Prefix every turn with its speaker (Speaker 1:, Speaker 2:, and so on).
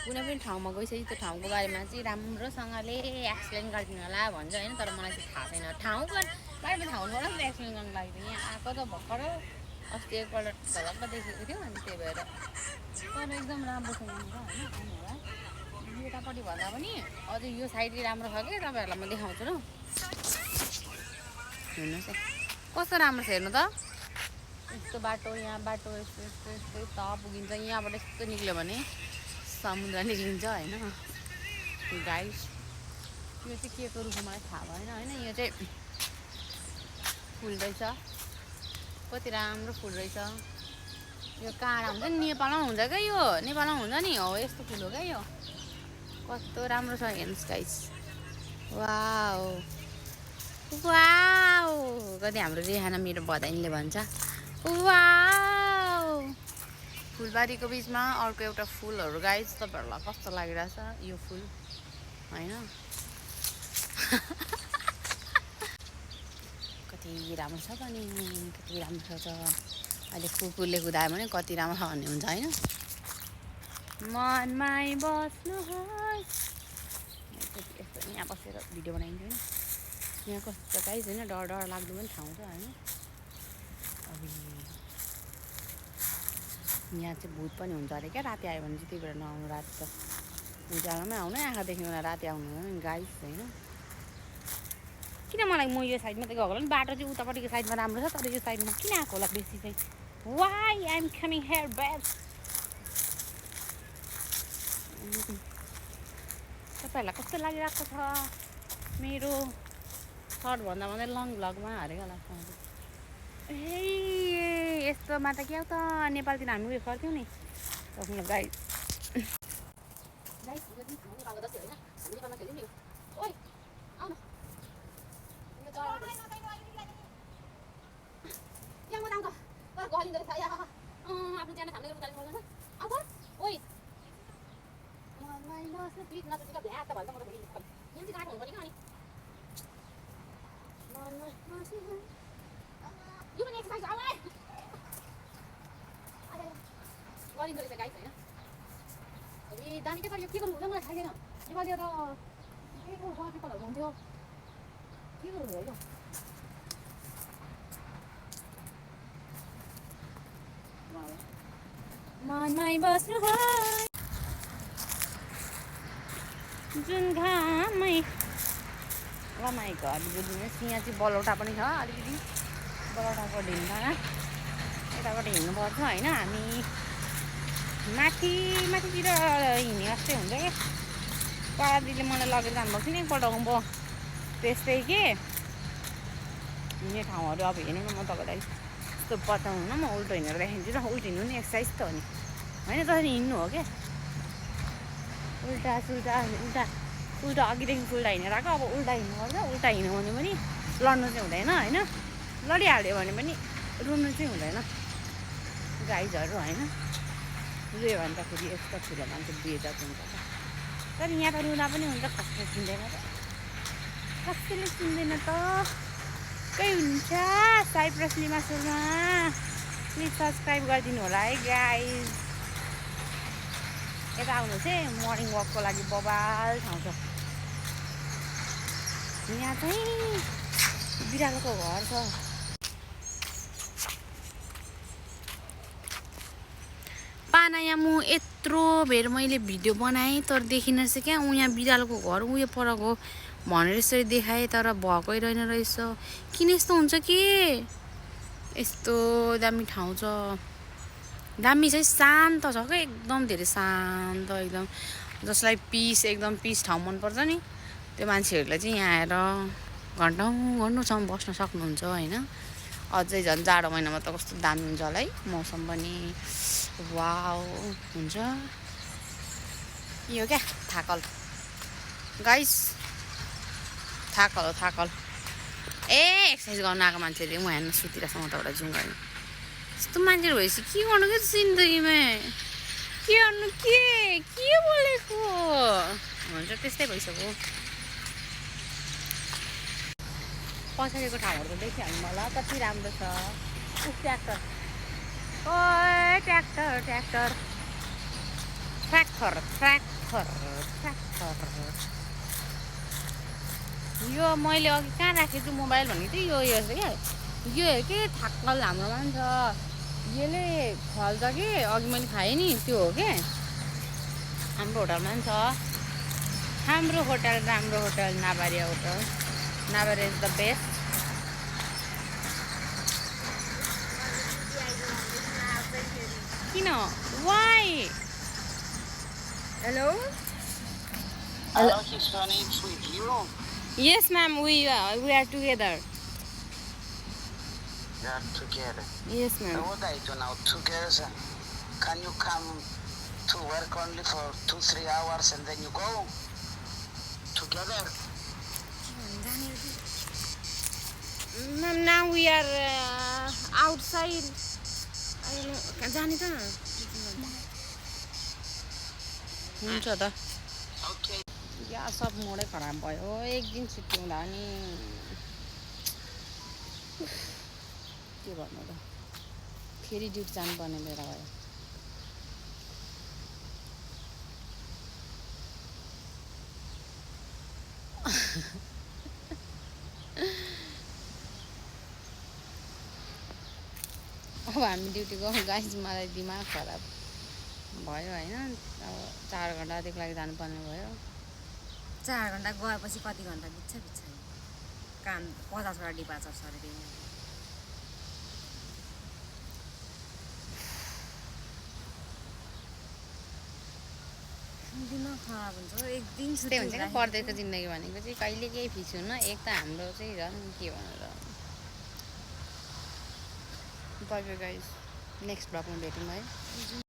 Speaker 1: कुनै पनि ठाउँमा गइसकेपछि त्यो ठाउँको बारेमा चाहिँ राम्रोसँगले एक्सप्लेन गरिदिनु होला भन्छ होइन। तर मलाई चाहिँ थाहा छैन ठाउँको बारेमा थाहा हुनुबाट पनि एक्सप्लेन गर्नु लागि चाहिँ यहाँ आएको त भर्खर अस्ति एकपल्ट झलक्क देखेको थियो अनि त्यही भएर तर एकदम राम्रोसँग हुन्छ होइन आउनु होला। यतापट्टि भन्दा पनि अझै यो साइड राम्रो छ कि तपाईँहरूलाई म देखाउँछु ल हेर्नुहोस् है कस्तो राम्रो छ हेर्नु त। यस्तो बाटो यहाँ बाटो यस्तो यस्तो यस्तो त पुगिन्छ यहाँबाट यस्तो निक्ल्यो भने समुद्र निक्लिन्छ होइन। गाइस यो चाहिँ के को रूपमा मलाई थाहा भएन होइन। यो चाहिँ फुल रहेछ कति राम्रो फुल रहेछ। यो काँडा हुन्छ नि नेपालमा हुन्छ क्या यो नेपालमा हुन्छ नि हो यस्तो फुल हो क्या यो कस्तो राम्रो छ हेर्नुहोस् गाइस। वाउ वाउ कति हाम्रो रेहाना मेरो बधाइले भन्छ वाउ। फुलबारीको बिचमा अर्को एउटा फुलहरू गाइस तपाईँहरूलाई कस्तो लागिरहेछ यो फुल होइन। कति राम्रो छ पनि कति राम्रो छ। अहिले कुकुरले कुदायो भने कति राम्रो छ भन्ने हुन्छ होइन। मनमै बस्नुहोस् यस्तो यहाँ बसेर भिडियो बनाइन्छ होइन। यहाँ कस्तो गाइस होइन डर डर लाग्दो पनि ठाउँ छ होइन। अब यहाँ चाहिँ भूत पनि हुन्छ अरे क्या राति आयो भने चाहिँ त्यही भएर नआउनु राति त उज्यालोमै आउनु आँखा देख्नु राति आउनु गाइस होइन। किन मलाई म यो साइडमा त गएको होला नि बाटो चाहिँ उतापट्टिको साइडमा राम्रो छ तर यो साइडमा किन आएको होला बेसी चाहिँ why I am coming here back. तपाईँहरूलाई कस्तो लागिरहेको छ मेरो सर्टभन्दा भन्दा लङ भ्लगमा हारेको लाग्छ ए यस्तोमा त क्या हो त नेपालतिर हामी उयो गर्थ्यौँ नि गाइस यो पनि एक्सर्साइज गरिँदो रहेछ गाइस होइन। ए दामी के त यो के गर्नु हुन्छ मलाई थाहा छैन। नेपाली त के को वाटरफलहरू हुन्थ्यो के गर्नु हो यो मनमै बस्नु जुन घाममै माई घर बुझ्नुहोस् यहाँ चाहिँ बलौटा पनि छ अलिकति बलौटाको ढिङ्गामा यताबाट हिँड्नुपर्छ होइन। हामी माथितिर हिँड्ने जस्तै हुन्छ क्या पारादीले मलाई लगेर जानुभएको थियो नि एकपल्ट उँभो त्यस्तै के हिँड्ने ठाउँहरू अब हेर्नु न म तपाईँलाई यस्तो बताउनु न म उल्टो हिँडेर देखाइदिन्छु र उल्टो हिँड्नु नि एक्सर्साइज त हो नि होइन जसरी हिँड्नु हो क्या उल्टा सुल्टा उल्टा उल्टा अघिदेखि उल्टा हिँडेर आएको अब उल्टा हिँड्नुपर्छ। उल्टा हिँड्यो भने पनि लड्नु चाहिँ हुँदैन होइन लडिहाल्यो भने पनि रुनु चाहिँ हुँदैन गाइजहरू होइन। रुयो भने त फेरि यस्तो ठुलो मान्छे बेइज्जत हुन्छ तर यहाँ त रुँदा पनि हुन्छ कसैले चिन्दैन त कसैले चिन्दैन त कही हुन्छ साइप्रस लिमा सुरमा प्लिज सब्सक्राइब गरिदिनु होला है गाइज। यता आउनु चाहिँ मर्निङ वकको लागि बबाल ठाउँ छ। यहाँ चाहिँ बिरालोको घर छ। पानायामु यत्रो भेर मैले भिडियो बनाएँ तर देखिनछ क्या यहाँ बिरालोको घर उयो परको भनेर यसरी देखाएँ तर भएकै रहेन रहेछ। किन यस्तो हुन्छ कि यस्तो दामी ठाउँ छ दामी चाहिँ शान्त छ क्या एकदम धेरै शान्त एकदम जसलाई पिस एकदम पिस ठाउँ मनपर्छ नि त्यो मान्छेहरूलाई चाहिँ यहाँ आएर घन्टौँ घन्टौँसम्म बस्न सक्नुहुन्छ होइन। अझै झन् जाडो महिनामा त कस्तो दामी हुन्छ होला है मौसम पनि वाउ हुन्छ। यो क्या थाकल गाइस थाकल ए एक्सर्साइज गर्नु आएको मान्छेले म हेर्न सुतिरहेको म त जुम गर्ने यस्तो मान्छेहरू भएपछि के गर्नु क्या जिन्दगीमा के गर्नु के बोलेको हुन्छ त्यस्तै भइसक्यो। पछाडिको ठाउँहरू त देखिहाल्नु मलाई कति राम्रो छ। Tractor tractor tractor tractor tractor फ्याक्थर फ्याक्थर। यो मैले अघि कहाँ राखेको छु मोबाइल भनेको थिएँ, यो हेर्छ क्या, यो हेर के थाक्कल हाम्रोमा पनि छ, यसले फल्छ कि अघि मैले खाएँ नि त्यो हो क्या, हाम्रो होटलमा पनि छ। हाम्रो होटल राम्रो hotel Nabaria hotel, Nabaria is the best. किन why hello
Speaker 2: Hello, Tiffany, it's with you.
Speaker 1: Yes ma'am we are together.
Speaker 2: We are together.
Speaker 1: Yes
Speaker 2: So
Speaker 1: ma'am.
Speaker 2: what are you doing now together? Can you come to work only for 2-3 hours and then you go together?
Speaker 1: Ma'am now we are outside. जाने त हुन्छ त।
Speaker 2: Okay.
Speaker 1: या सब मोडै खराब भयो, एक दिन छुट्टी हुँदा नि के भन्नु त, फेरि ड्युटी जानुपर्ने बेला भयो। अब हामी ड्युटी गयौँ गाइस, मलाई दिमाग खराब भयो होइन। अब 4 घन्टादेखि लागि जानुपर्ने भयो।
Speaker 3: 4 घन्टा गएपछि कति घन्टा बित्छ काम, 50वटा डिपार्चर छ अरे त्यही। दिमाग खराब हुन्छ, एक दिन
Speaker 1: त्यही हुन्छ क्या परदेशको जिन्दगी भनेको चाहिँ, कहिले केही फिक्स हुन्न। एक त हाम्रो चाहिँ झन् के भनेर। बाइ बाइ गाइस, नेक्स्ट ब्लगमा भेटौँ है।